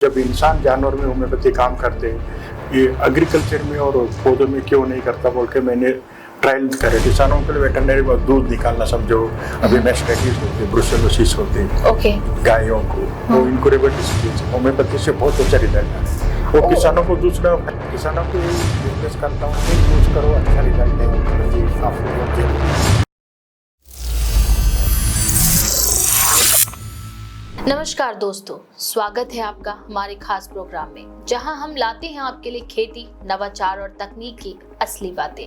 जब इंसान जानवर में होम्योपैथी काम करते हैं, ये एग्रीकल्चर में और पौधों में क्यों नहीं करता बोल के मैंने ट्रायल करे। किसानों के लिए वेटरनरी में दूध निकालना समझो, अभी मैस्टाइटिस होती है, ब्रुसेलोसिस होती है गायों को, वो इनक्यूरेबल डिसीज होम्योपैथी से बहुत अच्छा रिजल्ट है। वो किसानों को दूसरा किसानों को बिजनेस करता हूँ कि यूज करो, अच्छा रिजल्ट है होम्योपैथी आपको बहुत जरूरी है। नमस्कार दोस्तों, स्वागत है आपका हमारे खास प्रोग्राम में, जहां हम लाते हैं आपके लिए खेती, नवाचार और तकनीक की असली बातें।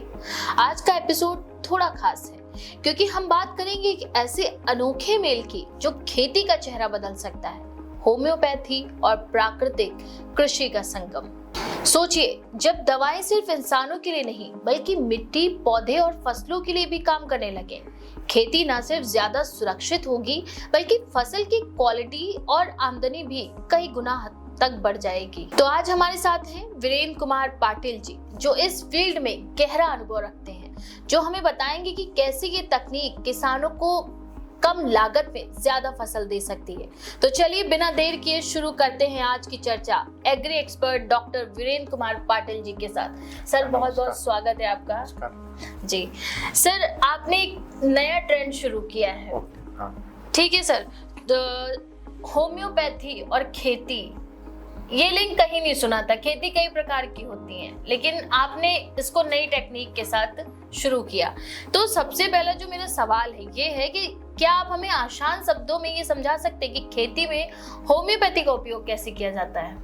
आज का एपिसोड थोड़ा खास है क्योंकि हम बात करेंगे एक ऐसे अनोखे मेल की जो खेती का चेहरा बदल सकता है, होम्योपैथी और प्राकृतिक कृषि का संगम। सोचिए, जब दवाएं सिर्फ इंसानों के लिए नहीं बल्कि मिट्टी, पौधे और फसलों के लिए भी काम करने लगे, खेती न सिर्फ ज्यादा सुरक्षित होगी बल्कि फसल की क्वालिटी और आमदनी भी कई गुना तक बढ़ जाएगी। तो आज हमारे साथ हैं वीरेंद्र कुमार पाटिल जी, जो इस फील्ड में गहरा अनुभव रखते हैं, जो हमें बताएंगे कि कैसे ये तकनीक किसानों को कम लागत में ज्यादा फसल दे सकती है। तो चलिए बिना देर किए शुरू करते हैं आज की चर्चा agri expert doctor Virendra Kumar Patil ji के साथ। सर, बहुत बहुत स्वागत है आपका। जी सर, आपने एक नया ट्रेंड शुरू किया है, ठीक है सर, तो होम्योपैथी और खेती, ये लिंक कहीं नहीं सुना था। खेती कई प्रकार की होती है, लेकिन आपने इसको नई टेक्निक के साथ शुरू किया। तो सबसे पहला जो मेरा सवाल है ये है कि क्या आप हमें आसान शब्दों में ये समझा सकते हैं कि खेती में होम्योपैथी का उपयोग कैसे किया जाता है?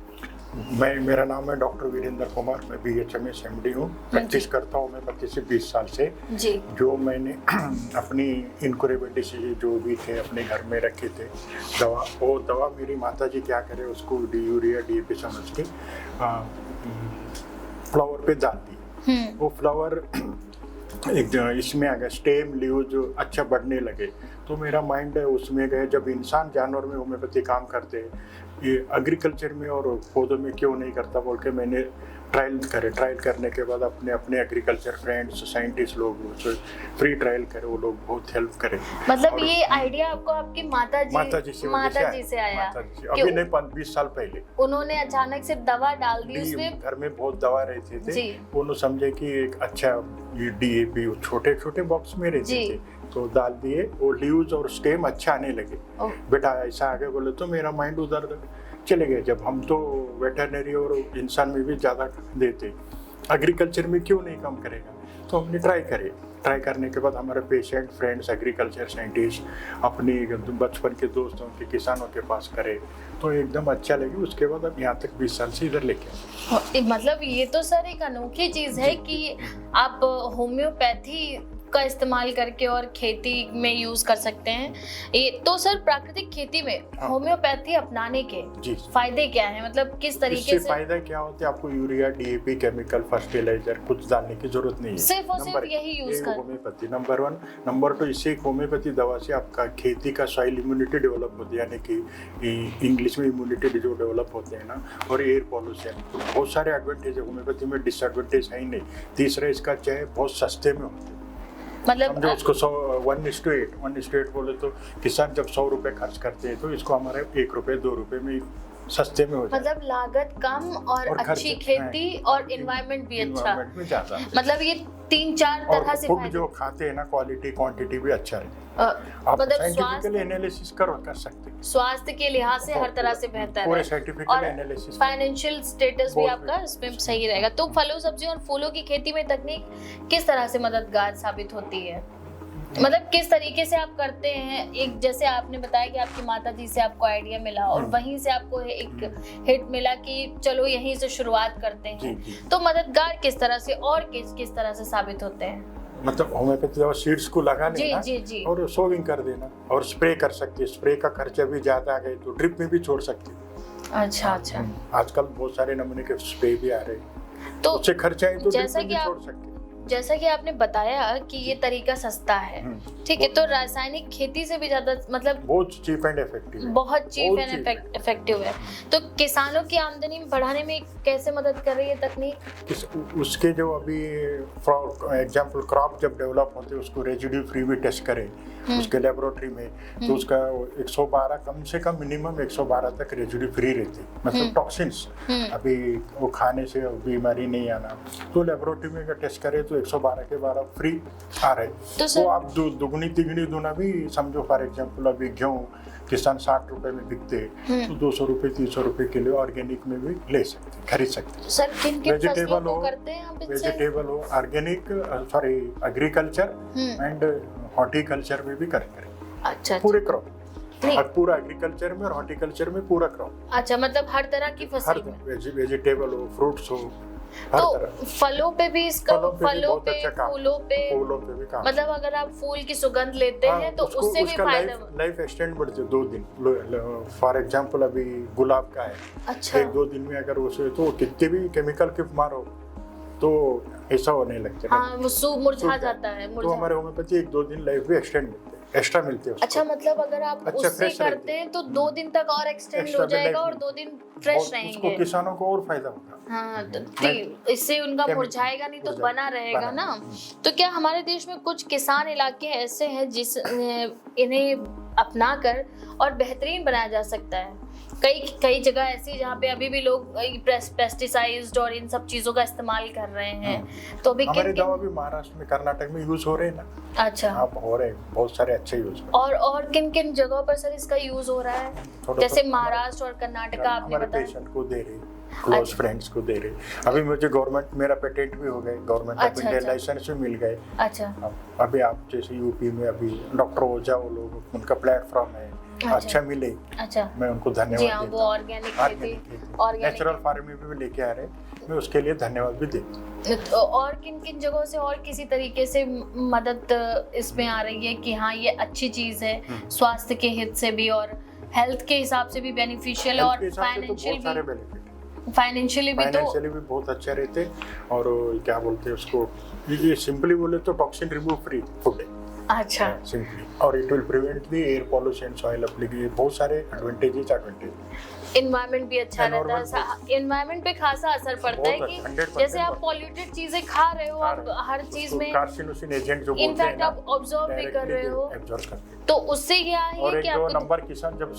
मेरा नाम है डॉक्टर वीरेंद्र कुमार, मैं BHMS MD हूँ, प्रैक्टिस करता हूँ होम्योपैथी से 20 साल से जी। जो मैंने अपनी इनक्यूरेबल डिसीज जो भी थे अपने घर में रखे थे दवा, वो दवा मेरी माता जी क्या करे उसको यूरिया DAP समझ के फ्लावर पे डाल दी। वो फ्लावर एक इसमें आ गया, स्टेम लीव जो अच्छा बढ़ने लगे, तो मेरा माइंड है उसमें गए। जब इंसान जानवर में होम्योपैथी काम करते हैं, ये एग्रीकल्चर में और पौधों में क्यों नहीं करता बोल के मैंने ट्रायल करे। ट्रायल करने के बाद अपने एग्रीकल्चर फ्रेंड्स, साइंटिस्ट लोग फ्री ट्रायल करे, वो लोग बहुत हेल्प करे। मतलब ये आइडिया आपको आपकी माता जी से आया? अभी नहीं, 20 साल पहले उन्होंने अचानक से दवा डाल दी उसमें। घर में बहुत दवा रहते थे, उन्होंने समझे कि एक अच्छा ये DAP छोटे छोटे बॉक्स में रहते थे, तो डाल दिए। वो लीव्स और स्टेम अच्छा आने लगे। बेटा ऐसा आगे बोले तो मेरा माइंड उधर चले गए। जब हम तो वेटरनरी और इंसान में भी ज़्यादा देते, एग्रीकल्चर में क्यों नहीं काम करेगा, तो हमने ट्राई करे। ट्राई करने के बाद हमारे पेशेंट फ्रेंड्स, एग्रीकल्चर साइंटिस्ट, अपनी बचपन के दोस्तों के किसानों के पास करे, तो एकदम अच्छा लगे। उसके बाद अब यहाँ तक 20 साल से इधर लेके। मतलब ये तो सर एक अनोखी चीज़ है कि आप होम्योपैथी का इस्तेमाल करके और खेती में यूज कर सकते हैं। ये तो सर प्राकृतिक खेती में होम्योपैथी अपनाने के फायदे क्या हैं? मतलब किस तरीके से फायदा क्या होते हैं? आपको यूरिया DAP केमिकल फर्टिलाइजर कुछ डालने की जरूरत नहीं है, सिर्फ और सिर्फ यही यूज कर होम्योपैथी नंबर 1। नंबर 2, इससे होम्योपैथी दवा से आपका खेती का सॉइल इम्यूनिटी डेवलप होती है, यानी कि इंग्लिश में इम्यूनिटी जो डेवलप होते हैं ना, और एयर पॉल्यूशन, बहुत सारे एडवांटेज है होम्योपैथी में, डिसएडवांटेज है ही नहीं। तीसरा, इसका चाहे बहुत सस्ते में होते हैं, मतलब उसको 1:8 बोले तो किसान जब 100 रुपए खर्च करते हैं तो इसको हमारे 1 रुपए 2 रुपए में सस्ते में हो जाए। मतलब लागत कम और अच्छी खेती और एनवायरनमेंट भी अच्छा, मतलब ये 3-4 तरह से फूड जो खाते हैं ना, क्वालिटी क्वांटिटी भी अच्छा है। आप साइंटिफिकली एनालिसिस कर सकते हैं, स्वास्थ्य के लिहाज से हर तरह से बेहतर है, पूरे साइंटिफिकली एनालिसिस, फाइनेंशियल स्टेटस भी आपका इसमें सही रहेगा। तो फलों, सब्जियों और फूलों की खेती में तकनीक किस तरह से मददगार साबित होती है? मतलब किस तरीके से आप करते हैं? एक जैसे आपने बताया कि आपकी माता जी से आपको आइडिया मिला और वहीं से आपको एक हिट मिला कि चलो यहीं से शुरुआत करते हैं, तो मददगार किस तरह से और किस तरह से साबित होते हैं? मतलब होम्योपैथी दवा सीड्स को लगा लेना और सोविंग कर देना, और स्प्रे कर सकते हैं। स्प्रे का खर्चा भी ज्यादा आ गए तो ड्रिप में भी छोड़ सकते हैं। अच्छा। आजकल बहुत सारे नमूने के स्प्रे भी आ रहे हैं, तो उससे खर्चा है तो जैसा कि छोड़ सकते हैं। जैसा कि आपने बताया कि ये तरीका सस्ता है, ठीक है, तो रासायनिक खेती से भी ज्यादा मतलब बहुत चीप एंड इफेक्टिव है, बहुत चीप एंड इफेक्टिव है। तो किसानों की आमदनी बढ़ाने में कैसे मदद कर रही है तकनीक? उसके जो अभी एग्जाम्पल क्रॉप जब डेवलप होते हैं उसको रेजिड्यू फ्री भी टेस्ट करें उसके लेबोरेटरी में, तो उसका 112 कम से कम मिनिमम 112 तक रेजिड्यू फ्री रहते, मतलब टॉक्सिन्स अभी वो खाने से बीमारी नहीं आना, तो लेबोरेटरी में अगर टेस्ट करें तो 112 के 12 फ्री आ रहे, तो आप दुगनी तिगनी दूना भी समझो। फॉर एग्जाम्पल अभी गेहूँ किसान 60 रुपए में बिकते तो 200 रुपए 300 रुपए किलो ऑर्गेनिक में भी ले सकते, खरीद सकते। सर किन फसलों को करते हैं आप? वेजिटेबल हो, organic, sorry agriculture and horticulture में भी करते हैं। अच्छा, पूरे क्रॉप और पूरा एग्रीकल्चर में और हॉर्टिकल्चर में पूरा क्रॉप। अच्छा, मतलब हर तरह की फसल में वेजिटेबल हो, फ्रूट्स हो, तो फलों पे भी इसका, फलों पे अच्छा फूलों पे भी काम, मतलब अगर आप फूल की सुगंध लेते हैं तो उससे भी फायदा, लाइफ एक्सटेंड बढ़ते 2 दिन। फॉर एग्जांपल अभी गुलाब का है, अच्छा 1-2 दिन में अगर उसे तो कितने भी केमिकल के मारो तो ऐसा होने लगता है, हाँ वो मुरझा जाता है। तो हमारे होम्योपैथी 1-2 दिन लाइफ भी एक्सटेंड एक्स्ट्रा मिलते हैं। अच्छा, मतलब अगर आप उससे करते हैं तो 2 दिन तक और एक्सटेंड हो जाएगा और 2 दिन फ्रेश रहेंगे। उसको किसानों को और फायदा होगा। हाँ, तो इससे उनका मुरझाएगा नहीं तो बना रहेगा ना। तो क्या हमारे देश में कुछ किसान इलाके ऐसे हैं जिस इन्हें अपनाकर और बेहतरीन बनाया जा सकता है? कई जगह ऐसी जहाँ पे अभी भी लोग पेस्टिसाइड्स और इन सब चीजों का इस्तेमाल कर रहे हैं, तो अभी हमारे दवा भी महाराष्ट्र में कर्नाटक में यूज हो रहे हैं ना। अच्छा, आप हो रहे बहुत सारे अच्छे यूज। और किन किन जगहों पर सर इसका यूज हो रहा है? जैसे महाराष्ट्र और कर्नाटक आपने बताया। पेशेंट को दे रहे, क्लोज फ्रेंड्स को दे रहे। अभी मुझे गवर्नमेंट, मेरा पेटेंट भी हो गए, गवर्नमेंट ऑफ इंडिया लाइसेंस भी मिल गए। अच्छा, अभी आप जैसे यूपी में अभी डॉक्टर ओझा वो लोग, उनका प्लेटफॉर्म है, अच्छा मिले। अच्छा, मैं उनको धन्यवाद देता हूं। वो ऑर्गेनिक नेचुरल फार्मिंग भी लेके आ रहे, मैं उसके लिए धन्यवाद भी देता हूं। और किन किन जगहों से और किसी तरीके से मदद इसमें आ रही है कि हाँ ये अच्छी चीज है, स्वास्थ्य के हित से भी और हेल्थ के हिसाब से भी बेनिफिशियल और फाइनेंशियली भी बहुत अच्छा रहते। और क्या बोलते हैं उसको, ये सिंपली बोले तो टॉक्सिन रिमूव फ्री फूड है। अच्छा, सिंपली, और it will prevent the air pollution, soil application, बहुत सारे एडवांटेज। एनवायरनमेंट भी अच्छा रहता है, एनवायरनमेंट पे खासा असर पड़ता है कि जैसे आप पॉल्यूटेड चीजें खा रहे हो, आप हर चीज में कार्सिनोसिन एजेंट जो बोलते हैं, इनफैक्ट आप ऑब्जर्व भी कर रहे हो, तो उससे क्या है कि आपको 2 नंबर किसान जब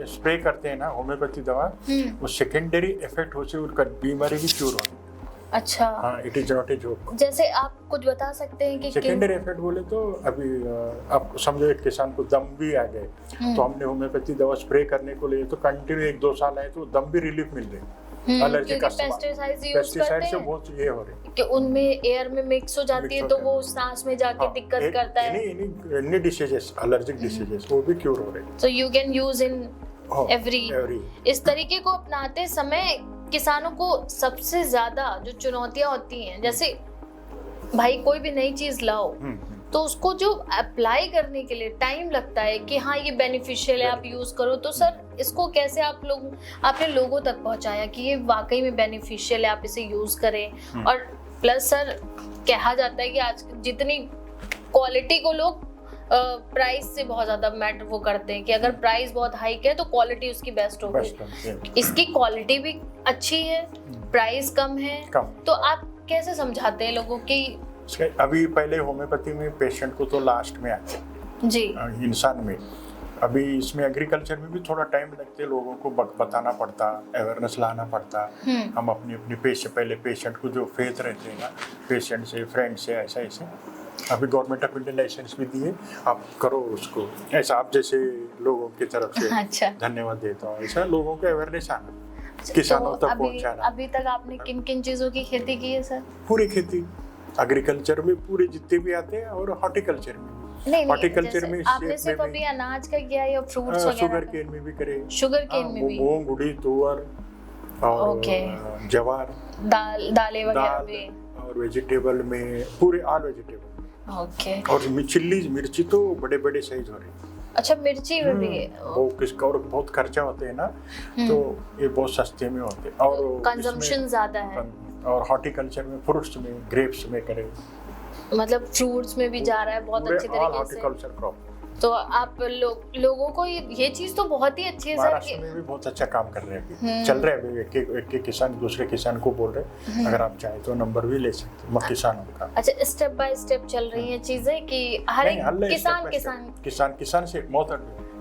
स्प्रे करते हैं ना होम्योपैथी दवा, वो सेकेंडरी इफेक्ट होती है, उनका बीमारी भी क्योर होती है। अच्छा, हाँ, it is not a joke. जैसे आप कुछ बता सकते हैं कि सेकेंडरी इफेक्ट बोले तो अभी आप समझो एक किसान को दम भी आ गए, तो हमने होम्योपैथी दवा स्प्रे करने को लिए तो कंटिन्यू 1-2 साल आए तो दम भी रिलीफ मिल रही। एलर्जी का पेस्टिसाइड से बहुत ये हो रही कि उनमें एयर में मिक्स हो जाती है, तो वो सांस में जाके दिक्कत करता है। एनी डिसीजेस, एलर्जिक डिसीजेस, वो भी क्योर हो रहे। So you can use in every. इस तरीके को अपनाते समय किसानों को सबसे ज्यादा जो चुनौतियां होती हैं, जैसे भाई कोई भी नई चीज लाओ तो उसको जो अप्लाई करने के लिए टाइम लगता है कि हाँ ये बेनिफिशियल है, आप यूज करो, तो सर इसको कैसे आपने लोगों तक पहुंचाया कि ये वाकई में बेनिफिशियल है, आप इसे यूज करें। और प्लस सर कहा जाता है कि आज जितनी क्वालिटी को लोग प्राइस से बहुत ज्यादा मैटर वो करते हैं कि अगर प्राइस बहुत हाई है तो क्वालिटी उसकी बेस्ट होगी। इसकी क्वालिटी भी अच्छी है, प्राइस कम है, तो आप कैसे समझाते हैं लोगों की? अभी पहले होम्योपैथी में पेशेंट को तो लास्ट में आते जी, इंसान में। अभी इसमें एग्रीकल्चर में भी थोड़ा टाइम लगते, लोगों को बताना पड़ता, अवेयरनेस लाना पड़ता। हम अपने पहले पेशेंट को जो फेथ रहते हैं ना, पेशेंट से, फ्रेंड से, ऐसा ऐसे अभी गवर्नमेंट ऑफ इंडिया लाइसेंस भी दिए, आप करो उसको, ऐसा आप जैसे लोगों की तरफ से अच्छा, धन्यवाद देता हूँ। ऐसा लोगों को अवेयरनेस आना, किसानों तक पहुँचाना। अभी तक आपने किन किन चीजों की खेती की है सर? पूरी खेती, एग्रीकल्चर में पूरे जितने भी आते हैं और हॉर्टिकल्चर में। हॉर्टिकल्चर में आपने सिर्फ अभी अनाज का किया या फ्रूट्स वगैरह? शुगर केन में भी करे, शुगर केन में भी, मूंग, उड़ीद, तुअर और ज्वार, दालें वगैरह भी, और वेजिटेबल में पूरे ऑल वेजिटेबल। ओके, और मिर्ची तो बड़े बड़े साइज हो रहे हैं। अच्छा, मिर्ची में भी वो किसका, और बहुत खर्चा होते हैं ना, तो ये बहुत सस्ते में होते हैं और कंजम्पशन ज्यादा है। और हॉर्टिकल्चर में फ्रूट्स में, ग्रेप्स में करें, मतलब फ्रूट्स में भी जा रहा है बहुत अच्छे तरीके से। Horticulture crop. तो आप लोगों को ये चीज तो बहुत ही अच्छी है सर। महाराष्ट्र में भी बहुत अच्छा काम कर रहे हैं अभी, चल रहे हैं अभी। एक किसान दूसरे किसान को बोल रहे, अगर आप चाहें तो नंबर भी ले सकते हैं किसानों का। अच्छा, स्टेप बाय स्टेप चल रही हैं चीजें कि हर एक किसान से बहुत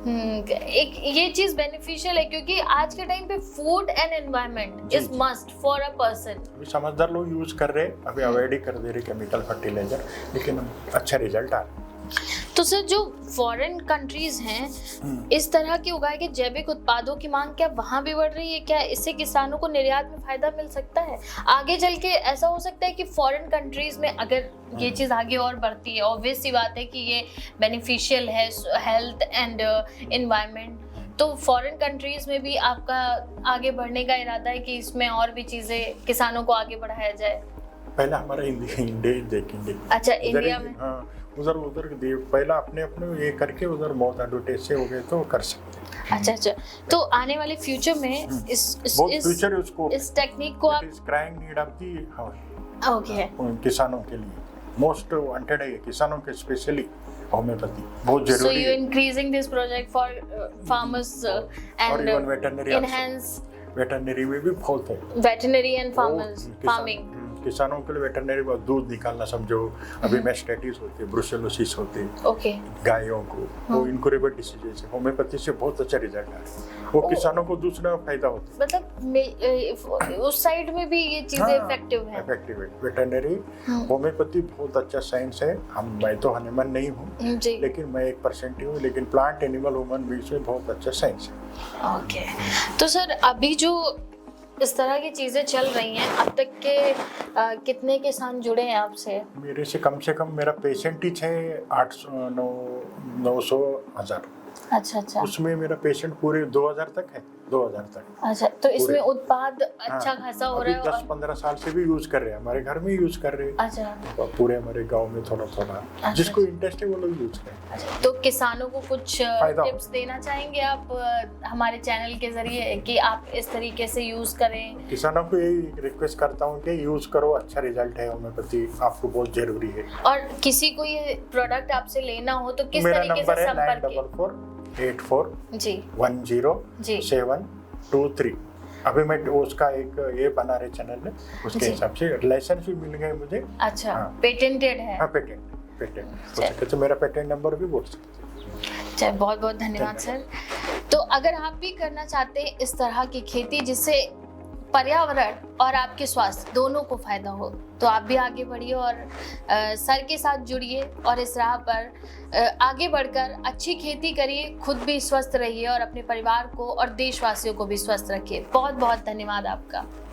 एक ये चीज बेनिफिशियल है, क्योंकि आज के टाइम पे food and environment is must for a person. अभी समझदार लोग यूज कर रहे हैं, अभी अवॉइड ही कर दे रहे केमिकल फर्टिलाइजर, लेकिन अच्छा रिजल्ट आ रहा है। तो सर जो फॉरेन कंट्रीज हैं, इस तरह के उगाए गए जैविक उत्पादों की मांग क्या वहां भी बढ़ रही है? क्या इससे किसानों को निर्यात में फायदा मिल सकता है? आगे चल के ऐसा हो सकता है कि फॉरेन कंट्रीज में अगर ये चीज आगे और बढ़ती है, ऑब्वियस सी बात है कि ये बेनिफिशियल है हेल्थ एंड एनवायरनमेंट, तो फॉरेन कंट्रीज में भी आपका आगे बढ़ने का इरादा है कि इसमें और भी चीजें किसानों को आगे बढ़ाया जाए? पहले हमारा इंडिया देखेंगे। अच्छा, इंडिया में उधर पहला अपने ये करके उधर बहुत एडवर्टाइज से हो गए तो कर सकते हैं। अच्छा, तो आने वाले फ्यूचर में इस टेक्निक को आप crying need of the okay किसानों के लिए मोस्ट वांटेड है, किसानों के स्पेशली होम्योपैथी बहुत जरूरी है। So you increasing this project for farmers and enhance veterinary में भी बहुत है। वेटरनरी एंड फार्मिंग किसानों के लिए वेटरनरी दूध निकालना, समझो अभी मैस्टाइटिस होती है, ब्रुसेलोसिस होती है ओके गायों को, वो इनक्यूरेबल डिसीजेस है। होम्योपैथी से बहुत अच्छा रिजल्ट है, वो किसानों को दूसरा फायदा होता है। मतलब उस साइड में भी ये चीजें इफेक्टिव है। वेटरनरी होम्योपैथी बहुत अच्छा साइंस है। मैं तो हनीमन नहीं हूँ, लेकिन मैं 1% ही हूँ, लेकिन प्लांट एनिमल ह्यूमन बीच में बहुत अच्छा साइंस है। ओके, तो सर अभी जो इस तरह की चीजें चल रही हैं, अब तक के कितने किसान जुड़े हैं आपसे? मेरे से कम मेरा पेशेंट ही 800 900 1000। अच्छा, उसमें मेरा पेशेंट पूरे 2000 तक है, 2000 तक। अच्छा, तो इसमें उत्पाद अच्छा खासा हो रहा है? 10-15 साल से भी यूज कर रहे हैं, हमारे घर में यूज कर रहे हैं। अच्छा, पूरे हमारे गांव में थोड़ा जिसको इंटरेस्ट है वो लोग यूज करें। अच्छा, तो किसानों को कुछ टिप्स देना चाहेंगे आप हमारे चैनल के जरिए कि आप इस तरीके से यूज करें? किसानों को यही रिक्वेस्ट करता हूँ कि यूज करो, अच्छा रिजल्ट है, होम्योपैथी आपको बहुत जरूरी है। और किसी को ये प्रोडक्ट आपसे लेना हो तो किस तरीके से संपर्क? 9484 जी 10 723। अभी मैं उसका एक ये बना रहे चैनल में, उसके हिसाब से लाइसेंस भी मिल गए मुझे। अच्छा, पेटेंटेड है? हाँ, पेटेंट तो मेरा पेटेंट नंबर भी बोल सकते हैं। चलिए, बहुत बहुत धन्यवाद सर। तो अगर आप भी करना चाहते हैं इस तरह की खेती जिससे पर्यावरण और आपके स्वास्थ्य दोनों को फायदा हो, तो आप भी आगे बढ़िए और सर के साथ जुड़िए और इस राह पर आगे बढ़कर अच्छी खेती करिए, खुद भी स्वस्थ रहिए और अपने परिवार को और देशवासियों को भी स्वस्थ रखिए। बहुत बहुत धन्यवाद आपका।